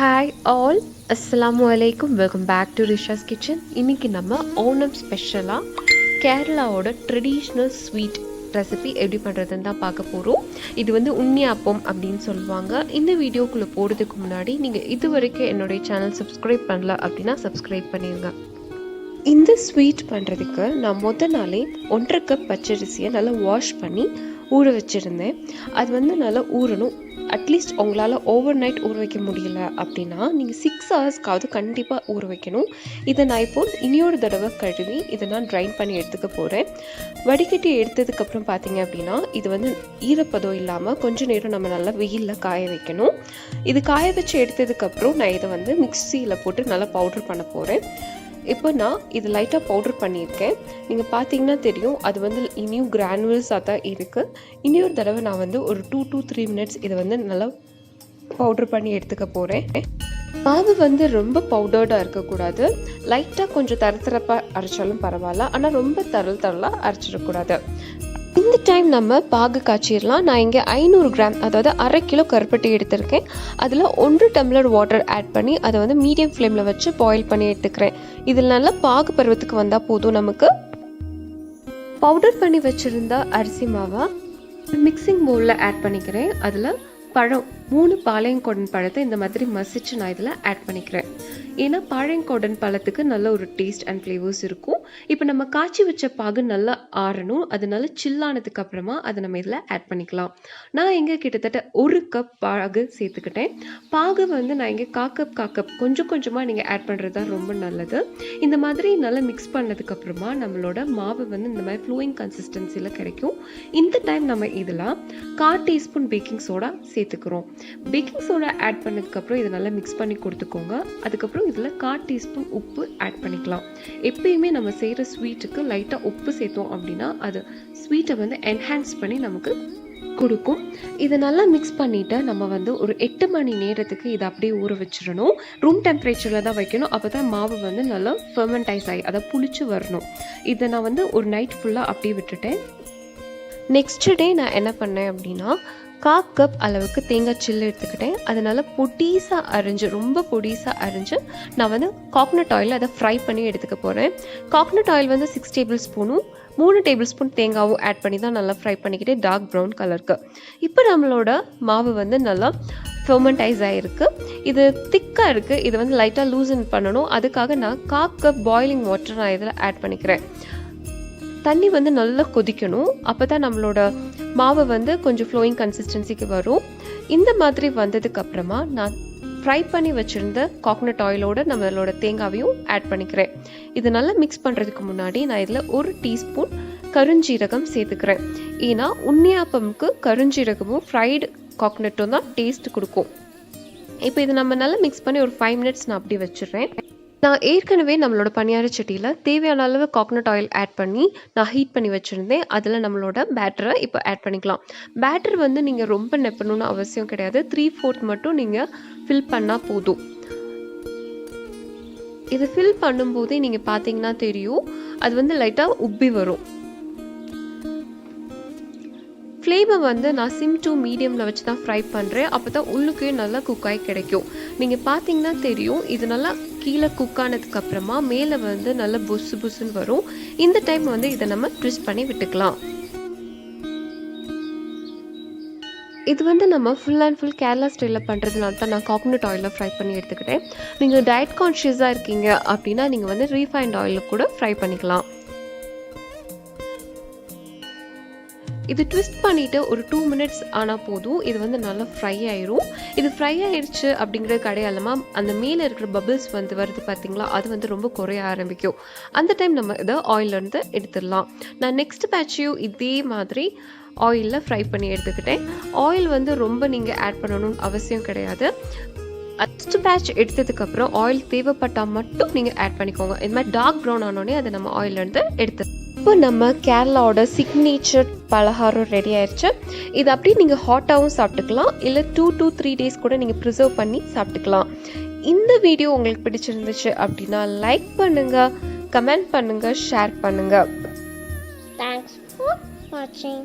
Hi all, Assalamu alaikum. Welcome back to Risha's kitchen. இன்னைக்கு நம்ம ஓணம் ஸ்பெஷலா கேரளாவோட ட்ரெடிஷ்னல் ஸ்வீட் ரெசிபி எப்படி பண்ணுறதுன்னு தான் பார்க்க போகிறோம். இது வந்து உன்னியாப்பம் அப்படின்னு சொல்லுவாங்க. இந்த வீடியோக்குள்ளே போகிறதுக்கு முன்னாடி நீங்கள் இது வரைக்கும் என்னுடைய சேனல் சப்ஸ்கிரைப் பண்ணல அப்படின்னா சப்ஸ்கிரைப் பண்ணிடுங்க. இந்த ஸ்வீட் பண்ணுறதுக்கு நான் மொதல் நாளே 1.5 கப் பச்சரிசியை நல்லா வாஷ் பண்ணி ஊற வச்சுருந்தேன். அது வந்து நல்லா ஊறணும். அட்லீஸ்ட் உங்களால் ஓவர் நைட் ஊற வைக்க முடியல அப்படின்னா நீங்கள் 6 ஹவர்ஸ்க்காவது கண்டிப்பாக ஊற வைக்கணும். இதை நான் இப்போ இனியொரு தடவை கழுவி இதை நான் ட்ரைன் பண்ணி எடுத்துக்க போகிறேன். வடிகட்டி எடுத்ததுக்கப்புறம் பார்த்தீங்க அப்படின்னா இது வந்து ஈரப்பதம் இல்லாமல் கொஞ்சம் நேரம் நம்ம நல்லா வெயிலில் காய வைக்கணும். இது காய வச்சு எடுத்ததுக்கப்புறம் நான் இதை வந்து மிக்சியில் போட்டு நல்லா பவுடர் பண்ண போகிறேன். இப்போ நான் இது லைட்டாக பவுடர் பண்ணியிருக்கேன். நீங்கள் பார்த்தீங்கன்னா தெரியும் அது வந்து இனியும் கிரானுவல்ஸாக தான் இருக்குது. இனியொரு தடவை நான் வந்து ஒரு 2 to 3 minutes இதை வந்து நல்லா பவுடர் பண்ணி எடுத்துக்க போகிறேன். மாவு வந்து ரொம்ப பவுடர்டாக இருக்கக்கூடாது. லைட்டாக கொஞ்சம் தரத்தரப்பாக அரைச்சாலும் பரவாயில்ல, ஆனால் ரொம்ப தரலாக அரைச்சிடக்கூடாது. இந்த டைம் நம்ம பாகு காய்ச்சிடலாம். நான் இங்கே 500 கிராம் அதாவது 1/2 கிலோ கருப்பட்டி எடுத்திருக்கேன். அதில் 1 டம்ளர் வாட்டர் ஆட் பண்ணி அதை வந்து மீடியம் ஃப்ளேமில் வச்சு பாயில் பண்ணி எடுத்துக்கிறேன். இதில் நல்லா பாகு பருவத்துக்கு வந்தால் போதும். நமக்கு பவுடர் பண்ணி வச்சுருந்த அரிசி மாவை மிக்சிங் பவுலில் ஆட் பண்ணிக்கிறேன். அதில் பழம் 3 பாளையங்கொடன் பழத்தை இந்த மாதிரி மசிச்சு நான் இதில் ஆட் பண்ணிக்கிறேன். ஏன்னா பாளையங்கொடன் பழத்துக்கு நல்ல ஒரு டேஸ்ட் அண்ட் ஃப்ளேவர்ஸ் இருக்கும். இப்போ நம்ம காய்ச்சி வச்ச பாகு நல்லா ஆறணும். அது நல்லா சில்லானதுக்கு அப்புறமா அதை நம்ம இதில் ஆட் பண்ணிக்கலாம். நான் இங்கே கிட்டத்தட்ட 1 கப் பாகு சேர்த்துக்கிட்டேன். பாகு வந்து நான் இங்கே காக்கப் கொஞ்சம் கொஞ்சமாக நீங்கள் ஆட் பண்ணுறது தான் ரொம்ப நல்லது. இந்த மாதிரி நல்லா மிக்ஸ் பண்ணதுக்கப்புறமா நம்மளோட மாவு வந்து இந்த மாதிரி ஃப்ளூயிங் கன்சிஸ்டன்சியில் கிடைக்கும். இந்த டைம் நம்ம இதில் 1/4 டீஸ்பூன் பேக்கிங் சோடா சேர்த்துக்கிறோம். பேக்கிங் சோடா ஆட் பண்ணதுக்கப்புறம் இதை நல்லா மிக்ஸ் பண்ணி கொடுத்துக்கோங்க. அதுக்கப்புறம் இதில் 1/4 டீஸ்பூன் உப்பு ஆட் பண்ணிக்கலாம். எப்பயுமே நம்ம செய்கிற ஸ்வீட்டுக்கு லைட்டாக உப்பு சேர்த்தோம் அப்படின்னா அது ஸ்வீட்டை வந்து என்ஹான்ஸ் பண்ணி நமக்கு கொடுக்கும். இதை நல்லா மிக்ஸ் பண்ணிவிட்டு நம்ம வந்து ஒரு 8 மணி நேரத்துக்கு இதை அப்படியே ஊற வச்சிடணும். ரூம் டெம்பரேச்சரில் தான் வைக்கணும். அப்போ தான் மாவு வந்து நல்லா ஃபெர்மெண்டைஸ் ஆகி அதை புளிச்சு வரணும். இதை நான் வந்து ஒரு நைட் ஃபுல்லாக அப்படியே விட்டுட்டேன். நெக்ஸ்ட் டே நான் என்ன பண்ணேன் அப்படின்னா 1/4 கப் அளவுக்கு தேங்காய் சில்லு எடுத்துக்கிட்டேன். அதனால் பொடிசாக அரிஞ்சு ரொம்ப பொடிசாக அரிஞ்சு நான் வந்து கோகனட் ஆயில் அதை ஃப்ரை பண்ணி எடுத்துக்க போகிறேன். கோகனட் ஆயில் வந்து 6 டேபிள் ஸ்பூனும் 3 டேபிள் ஸ்பூன் தேங்காவும் ஆட் பண்ணி தான் நல்லா ஃப்ரை பண்ணிக்கிட்டே டார்க் ப்ரௌன் கலருக்கு. இப்போ நம்மளோட மாவு வந்து நல்லா ஃபெர்மெண்டைஸ் ஆகிருக்கு. இது திக்காக இருக்குது. இது வந்து லைட்டாக லூசன் பண்ணணும். அதுக்காக நான் 1/4 கப் பாயிலிங் வாட்டர் நான் இதில் ஆட் பண்ணிக்கிறேன். தண்ணி வந்து நல்லா கொதிக்கணும். அப்போ தான் நம்மளோட மாவு வந்து கொஞ்சம் ஃப்ளோயிங் கன்சிஸ்டன்சிக்கு வரும். இந்த மாதிரி வந்ததுக்கப்புறமா நான் ஃப்ரை பண்ணி வச்சுருந்த கோகனட் ஆயிலோட நம்மளோட தேங்காவையும் ஆட் பண்ணிக்கிறேன். இது நல்லா மிக்ஸ் பண்ணுறதுக்கு முன்னாடி நான் இதில் 1 டீஸ்பூன் கருஞ்சீரகம் சேர்த்துக்கிறேன். ஏன்னா உன்னியாப்பமுக்கு கருஞ்சீரகமும் ஃப்ரைடு கோகனட்டும் தான் டேஸ்ட் கொடுக்கும். இப்போ இது நம்ம நல்லா மிக்ஸ் பண்ணி ஒரு 5 minutes நான் அப்படி வச்சிடுறேன். நான் ஏற்கனவே நம்மளோட பணியார சட்டியில் தேவையான அளவு கோகனட் ஆயில் ஆட் பண்ணி நான் ஹீட் பண்ணி வச்சுருந்தேன். அதில் நம்மளோட பேட்டரை இப்போ ஆட் பண்ணிக்கலாம். பேட்டர் வந்து நீங்கள் ரொம்ப நெப்பணும்னு அவசியம் கிடையாது. 3/4 மட்டும் நீங்கள் ஃபில் பண்ணால் போதும். இது ஃபில் பண்ணும்போதே நீங்கள் பார்த்தீங்கன்னா தெரியும் அது வந்து லைட்டாக உப்பி வரும். ஃப்ளேமை வந்து நான் சிம் டு மீடியமில் வச்சு தான் ஃப்ரை பண்ணுறேன். அப்போ தான் உள்ளுக்கே நல்லா குக்காய் கிடைக்கும். நீங்கள் பார்த்தீங்கன்னா தெரியும் இது நல்லா கீழே குக் ஆனதுக்கப்புறமா மேலே வந்து நல்லா புஸ்ஸுன்னு வரும். இந்த டைம் வந்து இதை நம்ம ட்விஸ்ட் பண்ணி விட்டுக்கலாம். இது வந்து நம்ம ஃபுல் அண்ட் ஃபுல் கேரளா ஸ்டைலில் பண்ணுறதுனால தான் நான் கோகனட் ஆயிலில் ஃப்ரை பண்ணி எடுத்துக்கிட்டேன். நீங்கள் டயட் கான்ஷியஸாக இருக்கீங்க அப்படின்னா நீங்கள் வந்து ரீஃபைண்ட் ஆயிலில் கூட ஃப்ரை பண்ணிக்கலாம். இது ட்விஸ்ட் பண்ணிவிட்டு ஒரு 2 minutes ஆனால் போதும். இது வந்து நல்லா ஃப்ரை ஆயிரும். இது ஃப்ரை ஆயிடுச்சு அப்படிங்கிறது கிடையாதுமா, அந்த மேலே இருக்கிற பபிள்ஸ் வந்து வருது பார்த்தீங்களா, அது வந்து ரொம்ப குறைய ஆரம்பிக்கும். அந்த டைம் நம்ம இதை ஆயிலேருந்து எடுத்துடலாம். நான் நெக்ஸ்ட் பேட்சையும் இதே மாதிரி ஆயிலில் ஃப்ரை பண்ணி எடுத்துக்கிட்டேன். ஆயில் வந்து ரொம்ப நீங்கள் ஆட் பண்ணணும்னு அவசியம் கிடையாது. ஃபஸ்ட் பேட்ச் எடுத்ததுக்கப்புறம் ஆயில் தேவைப்பட்டால் மட்டும் நீங்கள் ஆட் பண்ணிக்கோங்க. இது மாதிரி டார்க் ப்ரௌன் ஆனோடனே அதை நம்ம ஆயிலேருந்து எடுத்து இப்போ நம்ம கேரளாவோட சிக்னேச்சர் பலகாரம் ரெடி ஆயிடுச்சு. இது அப்படியே நீங்கள் ஹாட்டாகவும் சாப்பிட்டுக்கலாம், இல்லை 2 to 3 days கூட நீங்கள் ப்ரிசர்வ் பண்ணி சாப்பிட்டுக்கலாம். இந்த வீடியோ உங்களுக்கு பிடிச்சிருந்துச்சு அப்படின்னா லைக் பண்ணுங்கள், கமெண்ட் பண்ணுங்கள், ஷேர் பண்ணுங்கள். Thanks for watching.